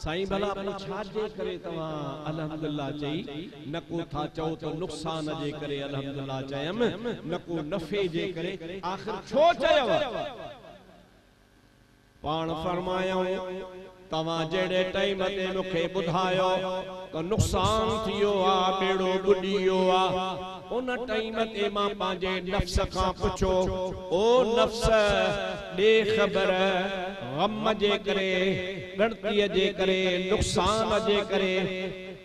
साईं भला छा जे करे तव्हां अल्हम्दुलिल्लाह चई न को था चओ तो नुक़सान जे करे अल्हम्दुलिल्लाह चयम न को नफ़े जे करे आखिर छो चयव पाण फरमायो तव्हां जेड़े टाइम ते मुखे बुधायो तो नुक़सान थियो आ बेड़ो बुडियो आ उन टाइम ते मां पांजे नफ्स का पुछो ओ नफ्स दे खबर गम जे करे गणती जे करे नुक़सान जे करे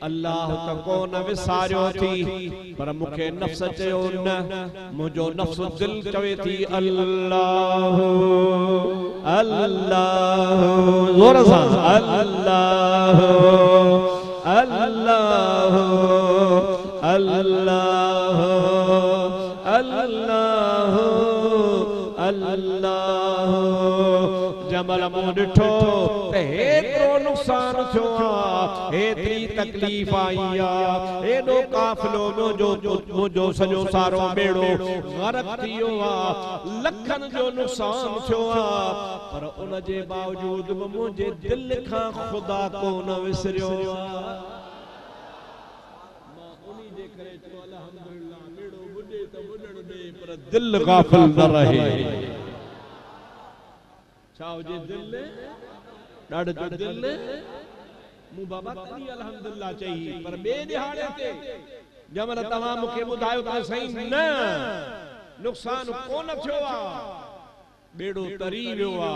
अल्लाह तो कोन विसारियो थी पर मुखे नफ्स चयो न मुझो नफ्स दिल चवे थी अल्लाह अल्लाह जोर से अल्लाह अल्लाह अल्लाह अल्लाह अल्लाह जमल मुंह ॾिठो ते हेतिरो नुक़सान थियो आ हेतिरी तकलीफ़ आई आ एॾो काफ़िलो मुंहिंजो सॼो सारो बेड़ो गरक थियो आ लखनि जो नुक़सान थियो आ पर उन जे बावजूद मुंहिंजे दिल खां ख़ुदा कोन विसरियो आ मां उन्ही जे करे चयो अल्हम्दुलिल्लाह बेड़ो बुॾे त बुॾण ॾे पर दिल गाफ़िल न रहे छाओ जे दिल डाड़ जो दिल मु बाबा तनी अल्हम्दुलिल्लाह चाहिए पर बे दिहाड़े ते जमल तमाम मुखे बुधायो त सही न नुक़सान कोन थियो आ बेड़ो तरी वियो आ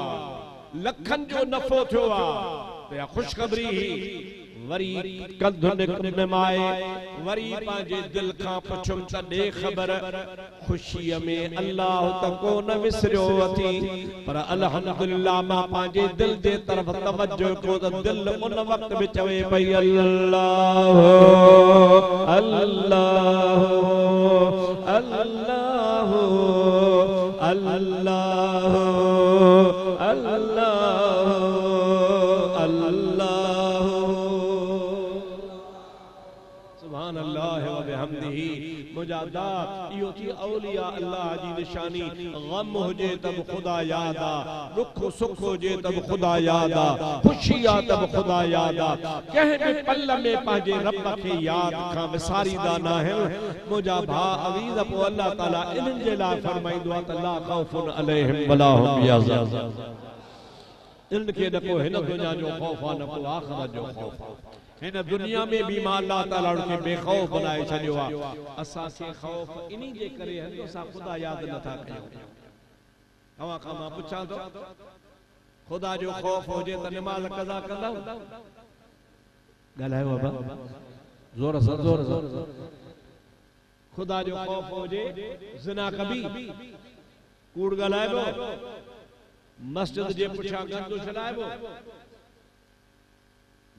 लखन जो नफ़ो थियो आ ते खुशखबरी वरी कंध निमाए वरी पांजे दिल खां पुछम त दे खबर खुशी में अल्लाह त कोन विसरियो अथी पर अल्हम्दुलिल्लाह मां पांजे दिल जे तरफ तवज्जो को त दिल उन वक्त में चवे पई अल्लाह अल्लाह अल्लाह अल्लाह अल्लाह अल्लाह सुभान अल्लाह व बिहम्दिही मुजादा यो थी औलिया अल्लाह जी निशानी गम होजे तब खुदा याद आ दुख सुख होजे तब खुदा याद आ खुशी आ तब खुदा याद आ कह में पल में पाजे रब के याद का विसारी दाना है मुजा भा अवीज पो अल्लाह ताला इन्हन जे ला फरमाइंदो आ त ला खौफुन अलैहिम वला हुम यहज़न इनके न को हिन दुनिया जो खौफ आ न को आखिरत जो खौफ इन दुनिया में भी अल्लाह ताला के बेखौफ बनाए छडियो आ असा से खौफ इनी जे करे है तो सा खुदा याद न था कयो हवा का मां पूछा तो खुदा जो खौफ हो जे त नमाज कज़ा कंदा गलायो बाबा जोर से जोर खुदा जो खौफ हो जे जिना कभी कूड़ गलायो मस्जिद जे पुछा गंदो छलायो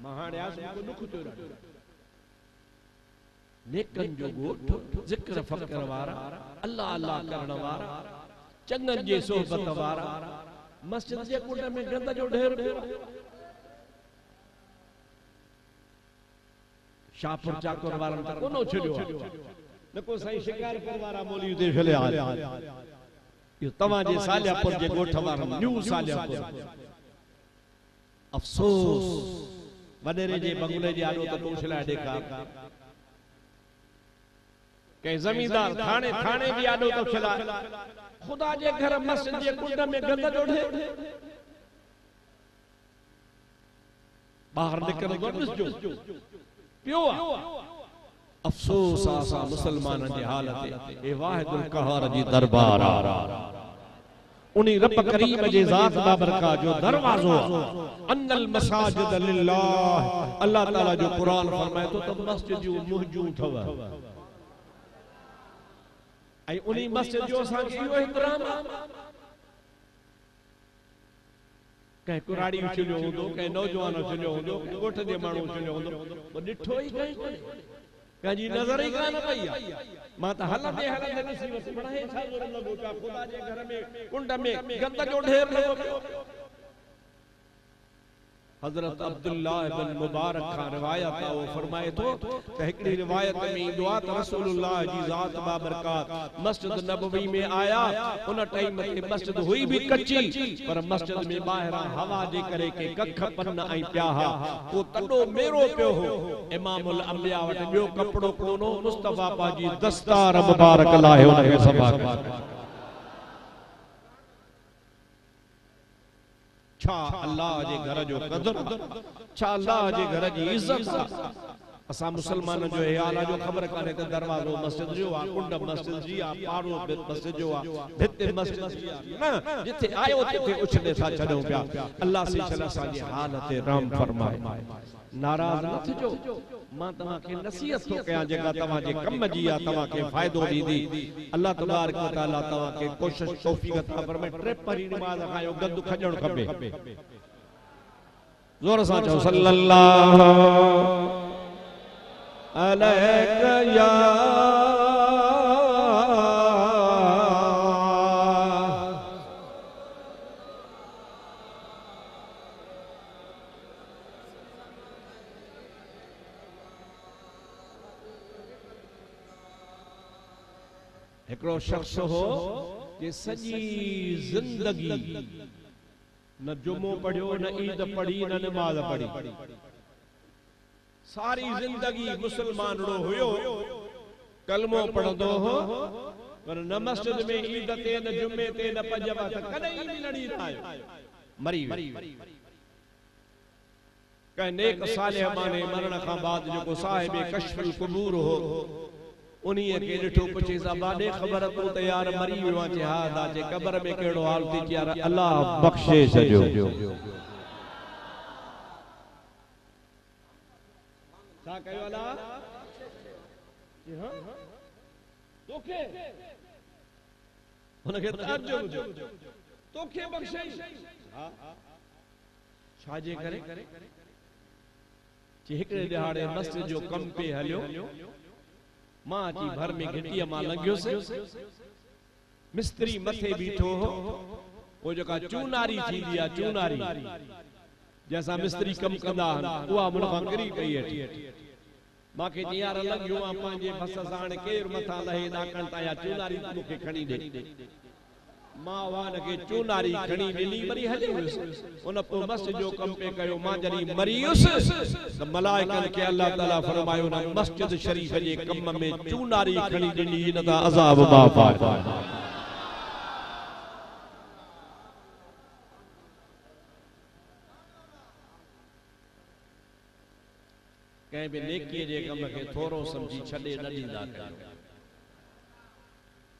महाड़ियास को दुख थियो नेकन जो गोठ जिक्र फकर वारा अल्लाह अल्लाह करण वारा चंगन जे सोहबत वारा मस्जिद जे कुंड में गंद जो ढेर शाहपुर चाकर वारन त कोनो छडियो न को सही शिकारपुर वारा मौलवी दे फले आ यो तवा जे सालियापुर जे गोठ वारन न्यू सालियापुर अफसोस वडेरे जे बंगले जे आडो त पोछला देखा के जमींदार थाने थाने भी आडो तो चला खुदा जे घर मस्जिद जे कुंड में गंद जोड़े बाहर निकल दो पियो अफसोस आसा मुसलमान जे हालत ए वाहिदुल कहर जी दरबार उन्हीं रब करीम जे जात बाबरका जो दरवाजो अन्नल मसाजिद लिल्लाह अल्लाह ताला जो कुरान फरमाए तो मस्जिद जो मौजूद थव आई उन्हीं मस्जिद जो असा यो एहतराम कहीं कुराड़ी चलियो होंदो कहीं नौजवान चलियो होंदो गोठ जे माण्हू चलियो होंदो डिठो ही कहीं कहीं नजर ही कान पई मां त हलंदे हलंदे नसीब से बड़ा है छा जोर लगो का खुदा जे घर में कुंड में गंद जो ढेर लगो हजरत अब्दुल्लाह बिन मुबारक खान रिवायत है, वो फरमाए तो तहकीरी रिवायत में इंदुआ रसूलुल्लाह जी ज़ात बाबरकत मस्जिद नबवी में आया। उन टाइम में मस्जिद हुई भी कच्ची, पर मस्जिद में बाहर हवा जे करे के कख पन आई प्याहा वो तडो मेरो पियो हो। इमामुल अंबिया वट जो कपड़ो कोनो मुस्तफा पाजी दस्तार मुबारक लाहे उनके सभा छा अल्लाह जे घर जो कदर, छा अल्लाह जे घर जी इज्जत। असा मुसलमान जो ख्याल जो खबर काने त दरवाजो मस्जिद जो आ, कुंड मस्जिद जी आ, पारो मस्जिद जो आ, भित मस्जिद जी आ, ना जिथे आयो तिथे उछले सा छडो पिया। अल्लाह से चला सा जी हालत राम फरमाए। नाराज न थिजो, मां तवा के नसीहत तो कया जगा तवा जे कम जी आ, तवा के फायदो दीदी। अल्लाह तबारक व तआला तवा के कोशिश तौफीक अता फरमाए। ट्रे परी नमाज खायो गद खजण खपे। जोर सा चओ सल्लल्लाहु अलैका या एकड़ो शख्स हो जे सजी जिंदगी न जुमो पढ़ियो, न ईद पढ़ी, न नमाज पढ़ी। सारी जिंदगी मुसलमान रो हुयो, कलमो पढ़दो हो, पर न मस्जिद में ईद ते, न जुमे ते, न पंज वक्त कदे ई लड़ी आयो, मरी कह नेक सालिह माने मरण का बाद जो साहिब कश्फुल कुबूर हो उन्हीं के ॾिठो पुछे ज़बाने ख़बर तू त यार मरी वियो आहे। हा दाजे कब्र में कहिड़ो हाल थी यार अल्लाह बख्शे सजो। छा कयो अल्लाह तोखे उनखे ताजुब तोखे बख्शे। हा छा जे करे जे हिकड़े दिहाड़े मस्जिद जो कम पे हलियो, मां जी भर में घिटिया मां लंघियो से मिस्त्री मथे बीठो हो। वो जका चूनारी थींदी आ, चूनारी जैसा मिस्त्री कम कंदा आहिनि उहा मुन खां किरी पई अची। मां खे यार लंघियो आ पंहिंजे बस साण केर मथा लहे ॾाकण ता या चूनारी मूंखे खणी ॾे। मां वान के चूनारी खणी ॾिनी वरी हली वियुसि। उन पोइ मस्जिद जो कम पे कयो। मां जॾहिं मरियुसि त मलाइकनि खे अल्लाह ताला फरमायो न मस्जिद शरीफ जे कम में चूनारी खणी ॾिनी न त अज़ाब माफ़ आहे। कंहिं बि नेकीअ जे कम खे थोरो सम्झी छॾे न ॾींदा कयो।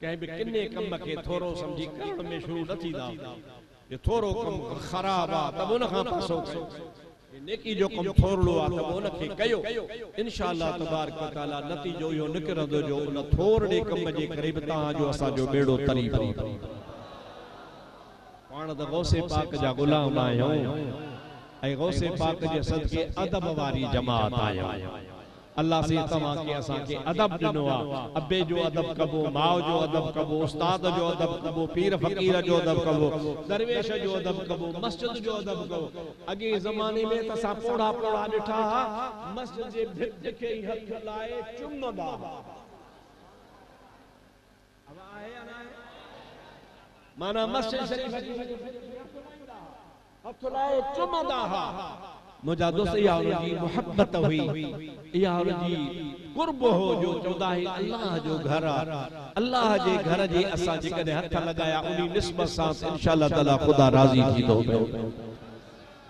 कहीं भी किन्ने कम के थोरो समझी करण में शुरू न थींदा। ये थोरो कम खराब आ तब उन खां पासो नेकी जो कम थोरो आ तब उन खे कयो। इंशाअल्लाह तबारक व तआला नतीजो यो निकरंदो जो उन थोरे कम जे करे बि तहां जो असा जो बेड़ो तरी पई। पाण त गौसे पाक जा गुलाम आहियूं ऐं गौसे पाक जे सदके अदब वारी जमात आहियूं। अल्लाह से तवा के असा के अदब दिनो आ। अब्बे जो अदब कबो, माओ जो अदब कबो, उस्ताद जो अदब कबो, पीर फकीर जो अदब कबो, दरवेश जो अदब कबो, मस्जिद जो अदब कबो। अगे जमाने में तसा पोड़ा पोड़ा ॾिठा मस्जिद जे भित खे हथ लाए चुमदा। अब आहे या ना माना मस्जिद शरीफ हथ लाए चुमदा हा। मुझा दोस्त इहा उनजी मोहब्बत हुई, इहा उनजी कुर्ब हो जो चौदा है अल्लाह जो घर आ। अल्लाह जे घर जे असा जे कदे हथ लगाया उनी निस्बत सा इंशाअल्लाह ताला खुदा राजी थी तो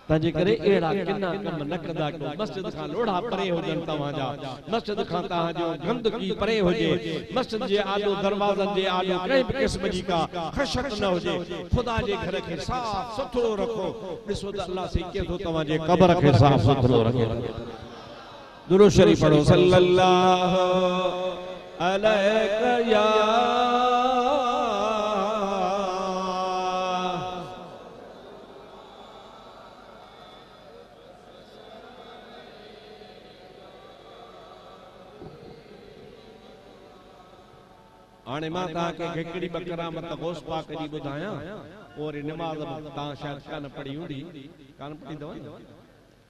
तंजे करे एड़ा किन्ना कम न कदा को मस्जिद खां लोढ़ा परे होजन तवा जा, मस्जिद खां ता जो गंदगी परे होजे, मस्जिद जे आलो दरवाजन जे आलो कई भी किस्म जी का खशत न होजे। खुदा जे घर के साफ सुथरो रखो। ॾिसो त अल्लाह से के तो तवा जे कब्र के साफ सुथरो रखे। दुरूद शरीफ पढ़ो सल्लल्लाहु अलैका या आने मां ता के हिकड़ी बकरामत गौस पाक जी बुधाया और नमाज ता शायद कान पढ़ी हुंदी कान पढ़ी दो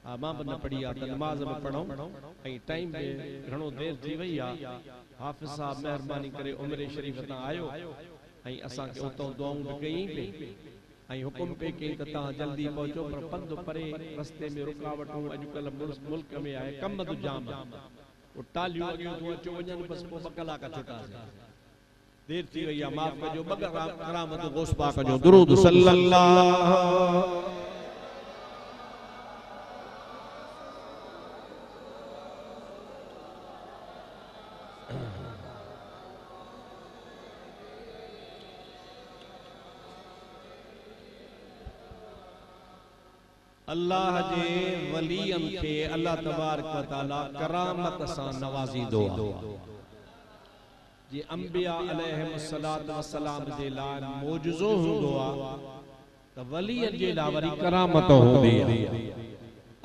हा मां भी न पढ़ी आ त नमाज में पढ़ो ऐं टाइम पे घणो देर थी वई आ हाफिज साहब मेहरबानी करे उमरे शरीफ ता आयो ऐं असां के उतो दुआऊं भी कई पे ऐं हुकुम पे कई त ता जल्दी पहुचो पर पंध परे रस्ते में रुकावटूं अजकल मुल्क में आहे कम तो जाम वो टालियूं अगियो तो अचो वजन बस को 2 कलाक छुटा देर थी वई आ माफ कजो बगर करामत गौस पाक जो दुरूद सल्लल्लाहु अल्लाह जे वलियन के अल्लाह तबारक व तआला करामत सा नवाजी दो जे अंबिया अलैहिस्सलातु वस्सलाम जे लाइ मौजूज़ो हुंदो आ त वलियन जे लाइ वरी करामत हुंदी आ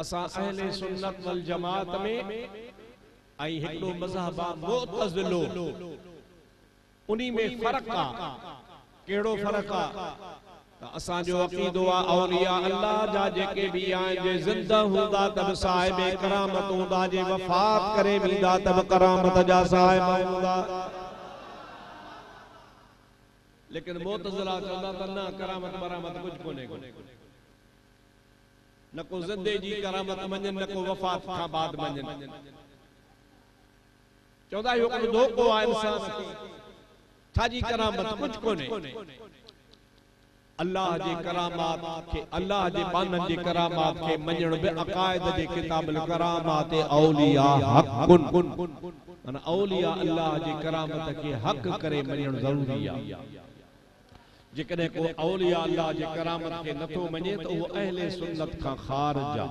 असा अहले सुन्नत वल जमात में आई हिकड़ो मज़हब मुअतज़िलो उनी में फर्क आ केड़ो फर्क आ असा जो अकीदो आ औलिया अल्लाह जा जेके भी आए जे जिंदा हुंदा तब साहिब करामत हुंदा जे वफात करे वेंदा तब करामत जा साहिब हुंदा लेकिन मुअतज़िला चंदा त ना करामत बरामत कुछ कोने को न को जिंदे जी करामत मञन न को वफात का बाद मञन चौदा यो को धोखो आ इंसान थाजी करामत कुछ कोने अल्लाह जे करामात के अल्लाह जे बानन जे करामात के मञण बे अकायद जे किताबुल करामात औलिया हक़ुन माना औलिया अल्लाह जे करामत के हक करे मञण जरूरी आ जेकॾहिं को औलिया अल्लाह जे करामत के नथो मञे तो वो अहले सुन्नत का खारिज आ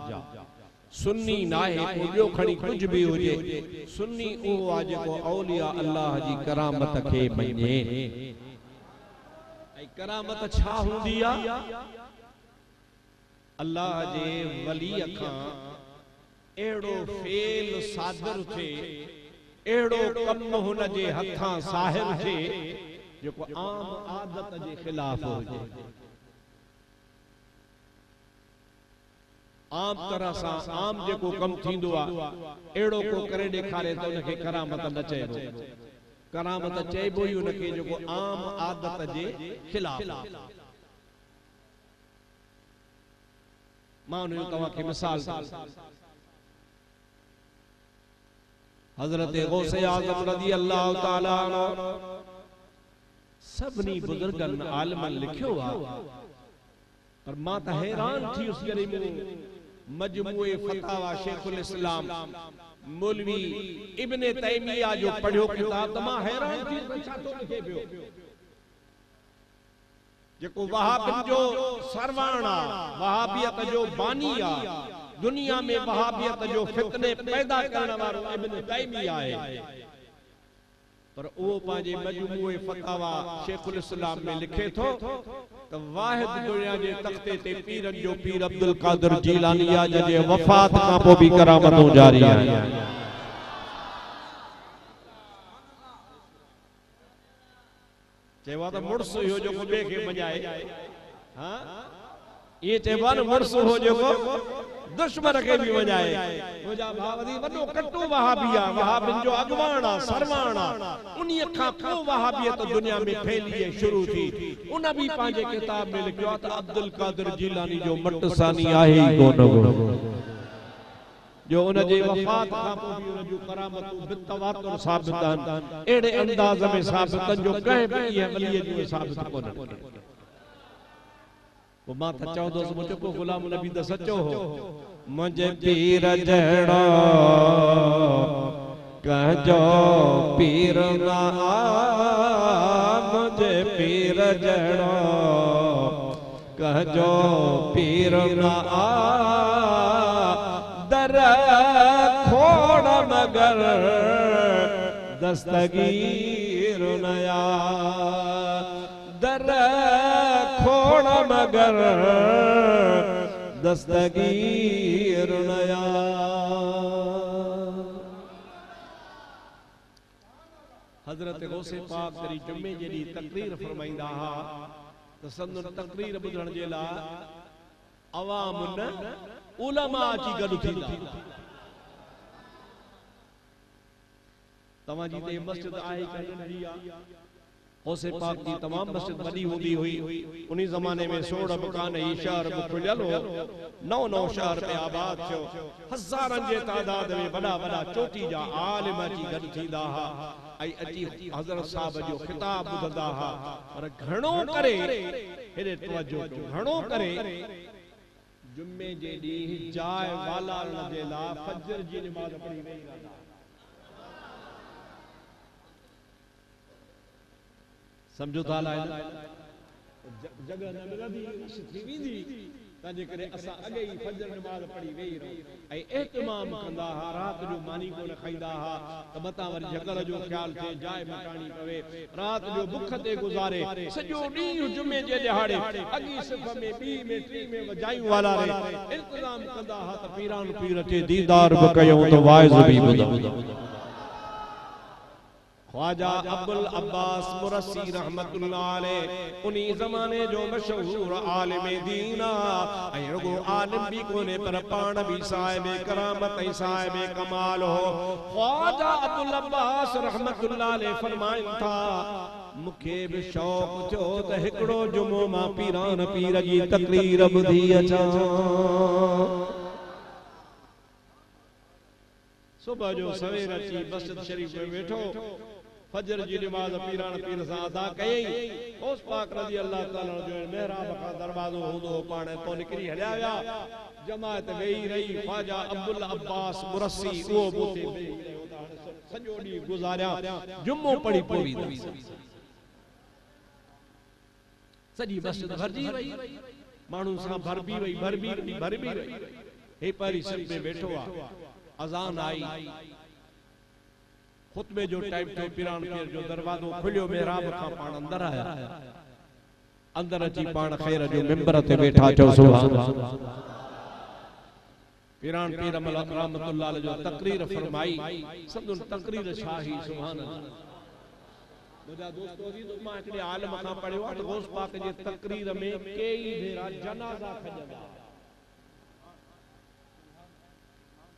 सुन्नी नाहे को ॿियो खणी कुछ भी हुजे सुन्नी उहो आ जेको औलिया अल्लाह जी करामत के मञे करामत छा हुंदी आ अल्लाह जे वली खां एड़ो फेल सादर थे एड़ो कम हुन जे हथां साहिब थे जेको आम आदत जे खिलाफ हुजे आम तरह सा आम जेको कम थींदो आ एड़ो को करे ॾेखारे त उनखे करामत न चइबो करामत चइबो ही उनके जो आम आदत जे खिलाफ मां उन तवा के मिसाल हजरत गौसे आजम रजी अल्लाह ताला सबनी बुजुर्गन आलमन लिखियो आ पर मां त हैरान थी उस करे में मजमुए फतावा शेखुल इस्लाम मौलवी इब्ने तैमिया जो पढ़ियो किताब त मां हैरान थी छा तो लिखे पियो जेको वहाबिन जो सरवाणा वहाबियत जो बानी आ दुनिया में वहाबियत जो फितने पैदा करण वालो इब्ने तैमिया है पर वो पाजे मजमुए फतावा शेखुल इस्लाम में लिखे थो तो वाहिद दुनिया जे तख्ते ते पीरन जो पीर अब्दुल कादिर जीलानी आ जे वफात का पो भी करामतों जारी है चेवा तो मुर्स हो जो को बे के मजाए हां ये चेवा न मुर्स हो जो को दुश्मन के भी वजाए मुजा भावदी वडो कट्टो वहाबिया वहाबिन जो अगवाना सरवाना उनी अखा को वहाबियत दुनिया में फैली शुरू थी उन भी पांजे किताब में लिखयो त अब्दुल कादिर जीलानी जो मटसानी आहे ही कोन जो उन जे वफात का भी उन जो करामत बितवातुर साबितन एड़े अंदाज में साबितन जो कहे भी ये वली जो साबित कोन वो मां था 14 मुझे को गुलाम नबी दा सच्चो हो मुझे पीर जड़ा कह जो पीर ना मुझे पीर जड़ा कह जो पीर ना दर खोड़ मगर दस्तगीर नया दर खोड़ मगर दस्तगीर नया हजरत गौसे पाक तेरी जुम्मे जेडी तकरीर फरमाइंदा हा तो संदन तकरीर बुधण जे ला अवाम न उलमा अची गॾु थींदा। तव्हां जी ते मस्जिद आहे कान नंढी आहे। गौसे पाक जी तमाम मस्जिद वॾी हूंदी हुई। उन ज़माने में सोड़ बि कान, ही शहर बि खुलियल हो। नओं शहर पे आबाद थियो। हज़ारनि जे तादाद में वॾा वॾा चोटी जा आलिम अची गॾु थींदा हा ऐं अची हज़रत साहब जो ख़िताब ॿुधंदा हा। पर घणो करे हेॾे तवजो कयो, घणो करे जुमे जे ॾींहुं जाइ वालारण जे लाइ फजर जी नमाज़ पढ़ी वेही रहंदा। समझो था जगह न मिलंदी थी वेंदी तंहिंजे करे असां अॻे ई फजर नमाज़ पढ़ी वेही रहूं ऐं एहतमाम कंदा हा। राति जो मानी कोन खाईंदा हा त मतां वरी जंगल जो ख़्याल थिए, जाइ मटाणी पवे, राति जो बुख ते गुज़ारे, सॼो ॾींहुं जुमे जे ॾिहाड़े अॻी सिफ़ में ॿी में टी में वजायूं वाला इंतज़ाम कंदा हा त पीरान पीर ते दीदार बि कयूं त वाइज़ बि ॿुधूं। ख्वाजा अब्दुल अब्बास मुरसी रहमतुल्लाह अलैह उन्हीं ज़माने जो मशहूर आलिम दीन ऐं रुगो आलिम भी कोने पर पाण भी साहिब करामत ऐं साहिब कमाल हो। ख्वाजा अब्दुल अब्बास रहमतुल्लाह अलैह फरमाइन था मुखे भी शौक़ थियो त हिकड़ो जुमो मां पीरान पीर जी तकरीर ॿुधी अचां। सुबह जो सवेर अची मस्जिद शरीफ में वेठो, फजर जी नमाज पीरान पीर सां अदा कयई। उस पाक रज़ी अल्लाह ताला जो मेहराब का दरवाजो हूंदो पाण तो निकरी हलिया विया। जमात वेही रही। ख्वाजा अब्दुल अब्बास मुरसी वो बोते सॼो ॾींहुं गुज़ारिया, जुम्मो पढ़ी पवी सॼी मस्जिद भरजी वई, माण्हुनि सां भरबी वई भरबी वई। हे पहिरीं सिर में वेठो आहे, अज़ान आई, खुतबे जो टाइम थियो, पीरान पीर जो दरवाजो खुलियो, मेहराब खां पाण अंदर आया। अंदर अची पाण खैर जो मिंबर ते वेठा चओ सुभान अल्लाह। पीरान पीर रहमतुल्लाह अलैह जो तकरीर फरमाई। समझो तकरीर छा ही सुभान अल्लाह। मुझा दोस्तों जी तो मां हिकड़े आलिम खां पढ़ियो त गौस पाक जे तकरीर में कई भेरा जनाज़ा खजंदा।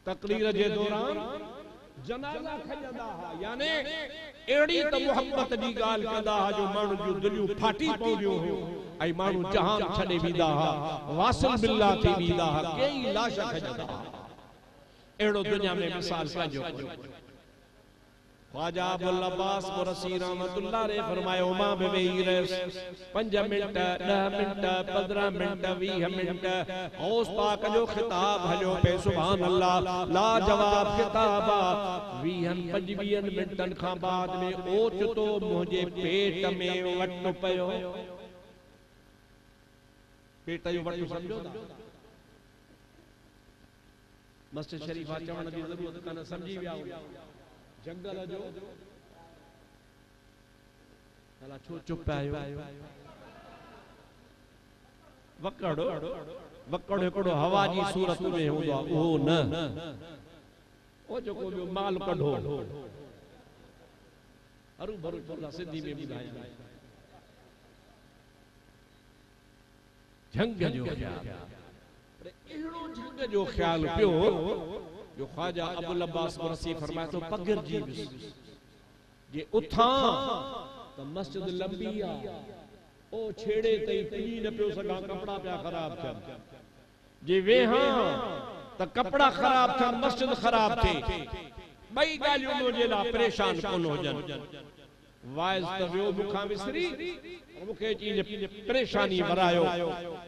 तकरीर जे दौरान जनाज़ा खजंदा हा, यानी एड़ी त मोहब्बत जी गाल कंदा हा जो माण्हू जूं दिलियूं फाटी पवंदियूं हुयूं ऐं माण्हू जहान छॾे वेंदा हा, वासिल बिल्ला थी वेंदा हा, कई लाश खजंदा हा। एड़ो दुनिया में मिसाल कजो। ख्वाजा अब्दुल अब्बास मुरसी रहमतुल्लाह अलैह फरमायो मां बि वेही रहियुसि 5 minute 10 minute 15 minute 20 minute Ghaus Pak जो खिताब हलियो पे सुभान अल्लाह लाजवाब खिताब। 20-25 मिनटन खां बाद में ओचितो मुंहिंजे पेट में वट पयो। पेट जो वट समझो था, मस्जिद शरीफ अचण जी ज़रूरत कान, समझी विया जंगल जो अला छो चुप आयो। वकड़ हिकड़ो हवा जी सूरत में हूंदो आहे, उहो न, ओ जेको ॿियो माल कढो हरू भरू थोड़ा सिंधी में ॿुधायां। झंग जो ख्याल, अहिड़ो झंग जो ख्याल पियो जो ख्वाजा अब्दुल अब्बास मुरसी फरमाए तो पगिर जी जे उठां तो मस्जिद लंबी आ, ओ छेड़े तई पी न पियो सगा, कपड़ा पिया खराब थियन। जे वेहां त कपड़ा खराब थियन, मस्जिद खराब थे, बई ॻाल्हियूं मुंहिंजे लाइ परेशान कोन हुजन। वाइज़ त वियो मूंखां विसरी, मूंखे चीज परेशानी वरायो,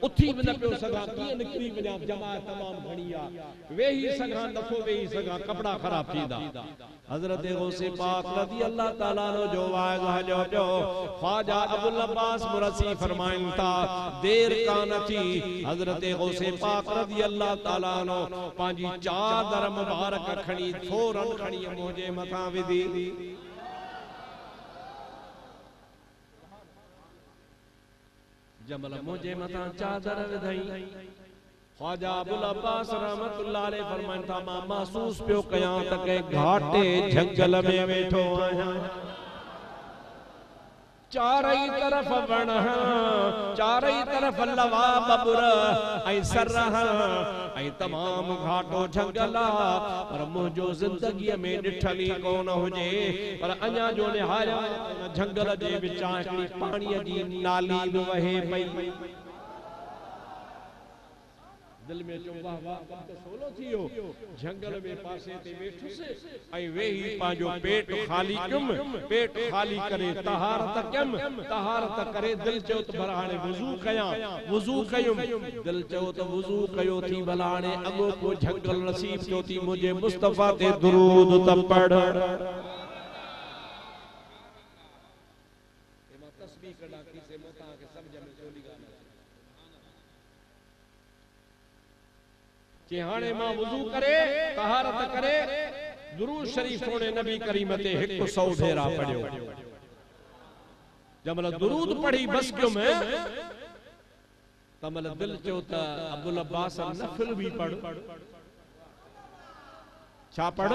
उथी भी न पियो सघां, कीअं निकिरी वञा, जमात तमाम घणी आ, वेही सघां नथो वेही सघां, कपड़ा खराब थींदा। हजरत गौसे पाक रज़ी अल्लाह ताला जो वाइज़ हलियो पियो। ख्वाजा अब्दुल अब्बास मुरसी फरमाइन था देर कान थी, हजरत गौसे पाक रज़ी अल्लाह ताला पंहिंजी चादर मुबारक खणी फौरन खणी मुंहिंजे मथां विधी। जमल मुझे मथा चादर विधई। ख्वाजा अब्दुल अब्बास रहमतुल्लाह अलैह फरमाइन था मां महसूस पियो कयां त के घाटे जंगल में वेठो आहियां। चारई तरफ वण चारई तरफ लवा बबुर ऐं सरह ऐं तमाम घाटो जंगल पर मुझो जिंदगी में ॾिठल ई कोन हुजे पर अञा जो निहाया जंगल जे विचां हिकड़ी पाणीअ जी नाली बि वहे पई दिल में चो वाह वाह कम तो सोलो थियो जंगल में पासे ते वेठुस ऐं वेही पांजो पेट खाली करे तहारत करे दिल चो त भराणे वुजू कयुम दिल चो त वुजू कयो थी भलाणे अगो को जंगल नसीब थियो थी मुझे मुस्तफा ते दुरूद त पढ़ एमा तस्बीह कढा की से मोता के समझ में चोली गाना कि हाणे मां वुजू करे तहारत करे दुरूद शरीफ सोने नबी करीम ते 100 भेरा पढ़ियो जमल दुरूद पढ़ी बस क्यों मैं तमल दिल चो त अब्दुल अब्बास नफल भी पढ़ छा पढ़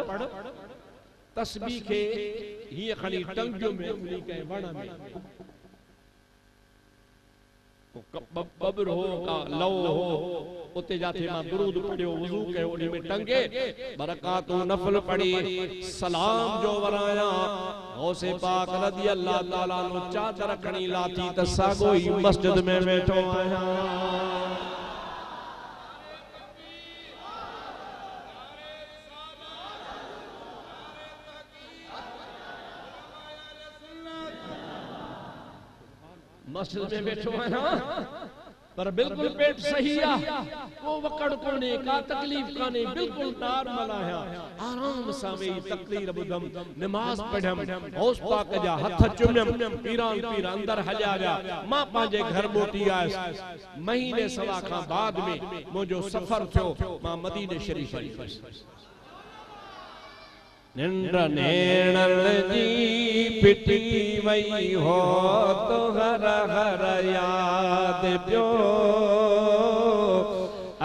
तस्बीह के ही खणी टंगियो में उनी के वण में बबर हो का लव हो उते जाते मां दुरूद पढ़ियो वुजू कयो उनी में टंगे बरकातों नफल पढ़ी सलाम जो वराया गौसे पाक रज़ी अल्लाह ताला नो चादर खणी लाती त सागो ही मस्जिद में बैठो आया मस्जिद में बैठो आया पर बिल्कुल पेट सही आ को वकड़ कोने का तकलीफ काने बिल्कुल नॉर्मल आया आराम सां वेही तकरीर बुधम नमाज पढ़म औस पाक जा हथ चुमम पीरान पीर अंदर हलिया गया मां पांजे घर मोटी आयस महीने सवा का बाद में मुझो सफर थियो मां मदीने शरीफ आई निंड नेणल जी पिटी वई हो तो हर हर याद पियो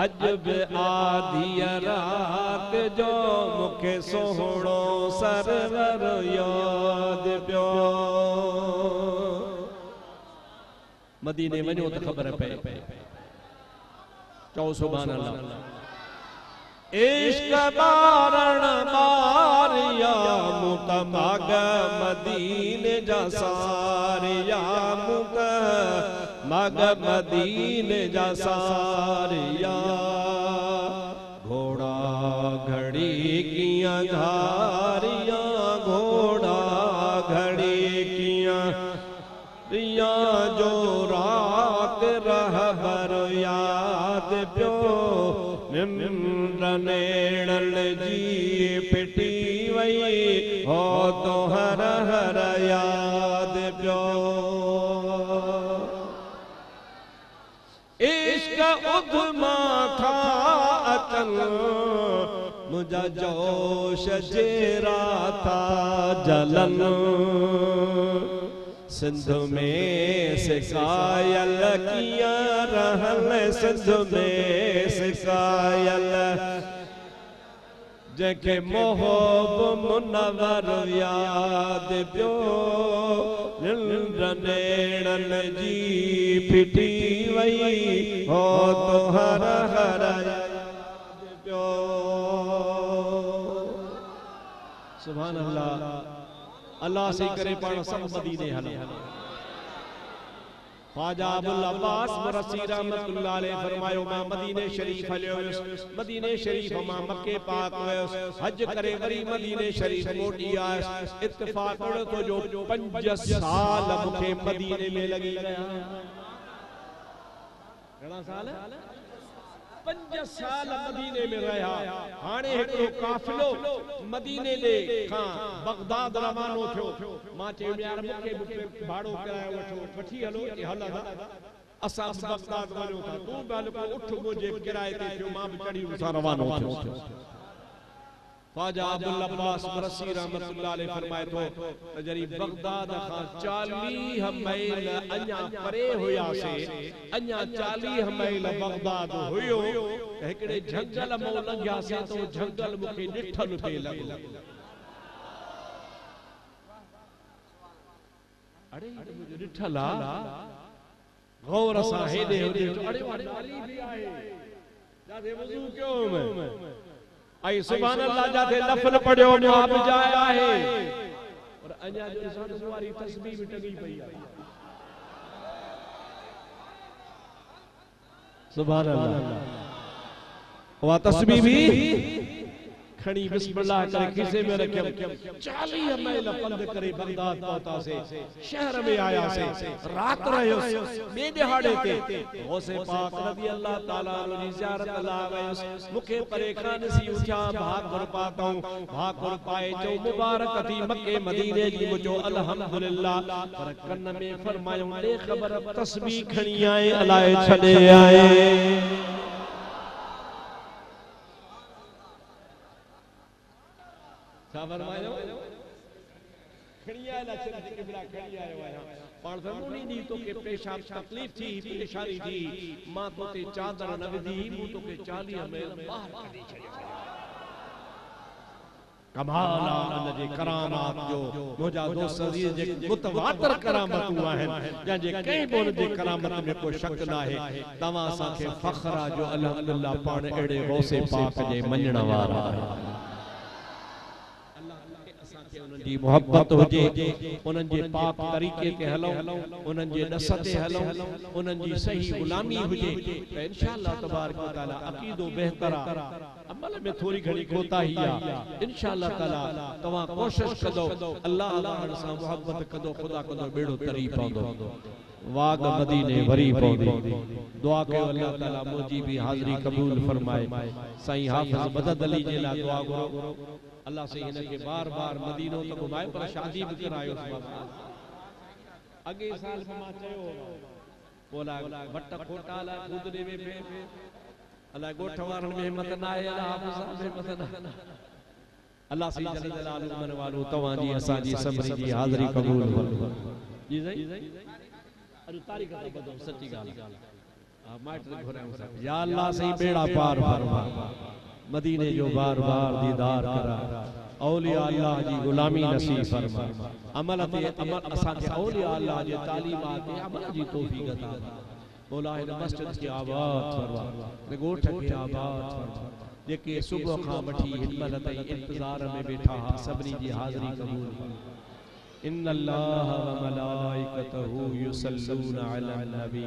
अजब आधी रात जो मुखे सोहणो सरवर याद पियो मदीने वञो त ख़बर पए चओ सुभान अल्लाह इश्क बारण बारिया मुतमग मदीने जा सारिया मुग मग मदीने जा सारिया घोड़ा घड़ी किया घारिया घोड़ा घड़ी किया रिया जो रात रहबर याद प्यो नेणल जी पिटी वई हो तो हर हर याद प्यो इश्क उधमा था अतल मुझा जोश जेरा था जलन सिंध में सिकायल किया रहल सिंध में सिकायल जेके मोहब मुनवर याद पियो नेणल जी फिटी वई हो तो हर हर याद पियो सुभान अल्लाह अल्लाह से करे पाण सब मदीने हले ख्वाजा अबुल अब्बास मरसी रहमतुल्लाह अलैह फरमायो मां मदीने शरीफ हलियो मदीने शरीफ मां मक्के पाक वयस हज करे वरी मदीने शरीफ मोटी आयस इत्तेफाक तो जो 5 साल मुखे मदीने में लगी गया घणा साल 5 साल मदीने में रहा हाने एकड़ो काफिलो मदीने दे खां बगदाद रवानो थियो मां चे यार मुखे भाड़ो करायो वठो वठी हलो के हला असा बगदाद वणो था तू बिल्कुल उठ मुझे किराए ते थियो मां भी चढ़ी उसा रवानो थियो ख्वाजा अबुल अब्बास मरसी रहमतुल्लाह अलैह फरमाए तो जरी बगदाद खां 40 मील अञा परे हुया से अञा 40 मील बगदाद हुयो एकड़े जंगल मो लंघया से तो जंगल मुखे ॾिठल पे लगो अरे मुझे ॾिठल गौर सां हेॾे होॾे अरे वाह नाली बि आहे जाते वज़ू कयो मैं आई सुभान अल्लाह जाते लफ़्ज़ पढ़ियो मुआब जाए आहे और अञा जो ॾिसण वारी तस्बीह बि टंगी पई आहे सुभान अल्लाह वा तस्बीह भी खणी बिस्मिल्लाह करे खीसे में रखियम 40 मील पंध करे बगदाद पहुंतासे शहर में आयासे रात रहियो बे दिहाड़े ते गौसे पाक रज़ी अल्लाह ताला जी ज़ियारत ला वयुस मुखे परेखान सी उठा भाकुर पातौ भाकुर पाए चो मुबारक थी मक्के मदीने जी मुजो अल्हम्दुलिल्लाह पर कन में फरमायो ले खबर तस्बीह खणी आए अलाए छडे आए फरमायो खड़ी आया चल के बिना खड़ी आयो आया पाण फरमूनी दी तो के पेशाब तकलीफ थी परेशानी थी मां तो ते चादर न विधी मु तो के 40 मील बाहर कढी छडियो कमाल अल्लाह जे करामात जो मुजा दोस्त अजीज जे मुतवातर करामतूं आहिन जंहिंजे कंहिं बि उन जे करामत में को शक न आहे तव्हां असांखे फ़ख्र आहे जो अल्हम्दुलिल्लाह पाण अहिड़े गौसे पाक जे मञण वारा आहियूं जी मोहब्बत हुजे उनन जे पाक तरीके ते हलो उनन जे दस ते हलो उनन जी सही गुलामी हुजे त इंशाअल्लाह तबारक व तआला अकीदो बेहतर अमल में थोड़ी घणी कोताही आ इंशाअल्लाह ताला तवा कोशिश कदो अल्लाह अल्लाह सां मोहब्बत कदो खुदा कदो बेड़ो तरी पवंदो वाग मदीने भरी पवंदी दुआ कयो अल्लाह ताला मुजी भी हाज़िरी कबूल फरमाए साईं हाफिज मदद अली जे ला दुआ करो अल्लाह से इनके बार-बार मदीनो तो घुमाए पर शादी भी करायो अगे साल में मां चयो बोला वट खोटा ला खुदने में पे अल्लाह गोठवारन में हिम्मत ना है अल्लाह हाफिज में हिम्मत ना अल्लाह से जल्ल जलालु मन वालो तवा जी असा जी सबरी जी हाज़िरी कबूल फरमाए जी सही अरे तारीख तो बदो सच्ची गाल आ माइट घोरा या अल्लाह से बेड़ा पार फरमा मदीने जो बार बार दीदार करा औलिया अल्लाह जी गुलामी नसीब फरमा अमल ते अमल असा के औलिया अल्लाह जे तालीमात ते अमल जी तौफीक अता मौला इन मस्जिद की आबाद फरमा ने गोठ के आबाद फरमा जेके सुबह खां वठी हिम्मत ते इंतजार में बैठा सबनी जी हाज़िरी कबूल इन्नल्लाह व मलाइकतहु युसल्लूना अलन नबी